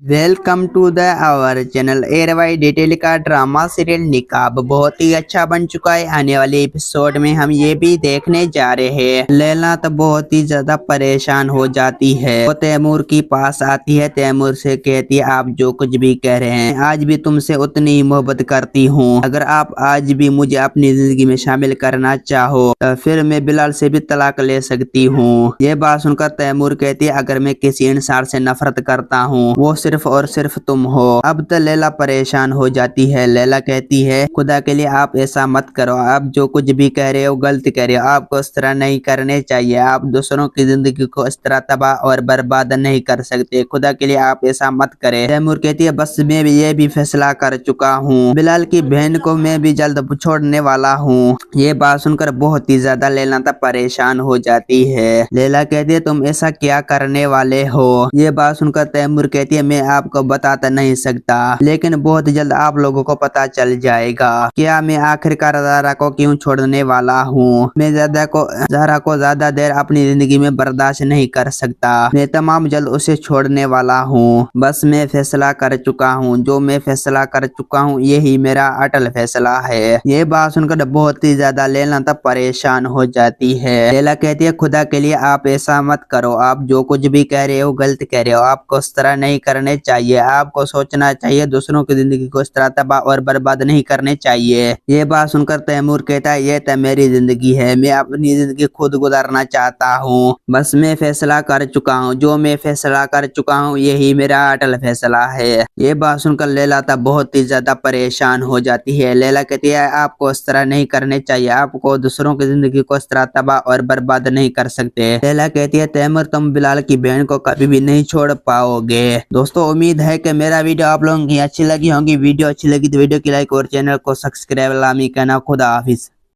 Welcome to the our channel. ARY Digital का drama serial Nikaab बहुत ही अच्छा बन चुका है। आने वाले एपिसोड में हम ये भी देखने जा रहे हैं। लैला तो बहुत ही ज्यादा परेशान हो जाती है। वो तैमूर के पास आती है, तैमूर से कहती है आप जो कुछ भी कह रहे हैं, आज भी तुमसे उतनी ही मोहब्बत करती हूँ। अगर आप आज भी मुझे अपनी जिंदगी में शामिल करना चाहो तो फिर मैं बिलाल से भी तलाक ले सकती हूँ। ये बात सुनकर तैमूर कहती है अगर मैं किसी इंसान से नफरत करता हूँ वो सिर्फ और सिर्फ तुम हो। अब तो लैला परेशान हो जाती है। लैला कहती है खुदा के लिए आप ऐसा मत करो, आप जो कुछ भी कह रहे हो गलत कह रहे हो, आपको इस तरह नहीं करने चाहिए। आप दूसरों की जिंदगी को इस तरह तबाह और बर्बाद नहीं कर सकते, खुदा के लिए आप ऐसा मत करें। तैमूर कहती है बस मैं भी ये भी फैसला कर चुका हूँ, बिलाल की बहन को मैं भी जल्द छोड़ने वाला हूँ। ये बात सुनकर बहुत ही ज्यादा लैला तक परेशान हो जाती है। लैला कहती है तुम ऐसा क्या करने वाले हो। ये बात सुनकर तैमूर कहती है मैं आपको बता नहीं सकता, लेकिन बहुत जल्द आप लोगों को पता चल जाएगा। क्या मैं आखिरकार ज़ारा को क्यों छोड़ने वाला हूँ। मैं ज़ारा को ज्यादा देर अपनी जिंदगी में बर्दाश्त नहीं कर सकता। मैं तमाम जल्द उसे छोड़ने वाला हूँ। बस मैं फैसला कर चुका हूँ, जो मैं फैसला कर चुका हूँ यही मेरा अटल फैसला है। ये बात सुनकर बहुत ही ज्यादा लैला तब परेशान हो जाती है। लैला कहती है खुदा के लिए आप ऐसा मत करो, आप जो कुछ भी कह रहे हो गलत कह रहे हो, आपको इस तरह नहीं करने चाहिए। आपको सोचना चाहिए, दूसरों की जिंदगी को इस तरह तबाह और बर्बाद नहीं करने चाहिए। ये बात सुनकर तैमूर कहता है ये तो मेरी जिंदगी है, मैं अपनी जिंदगी खुद गुजारना चाहता हूँ। बस मैं फैसला कर चुका हूँ, जो मैं फैसला कर चुका हूँ यही मेरा अटल फैसला है। ये बात सुनकर लैला तब बहुत ही ज्यादा परेशान हो जाती है। लैला कहती है आपको इस तरह नहीं करने चाहिए, आपको दूसरों की जिंदगी को इस तरह तबाह और बर्बाद नहीं कर सकते। लैला कहती है तैमूर तुम बिलाल की बहन को कभी भी नहीं छोड़ पाओगे। दोस्तों उम्मीद है कि मेरा वीडियो आप लोगों की अच्छी लगी होगी। वीडियो अच्छी लगी तो वीडियो की लाइक और चैनल को सब्सक्राइब लामी कहना। खुदा हाफिज।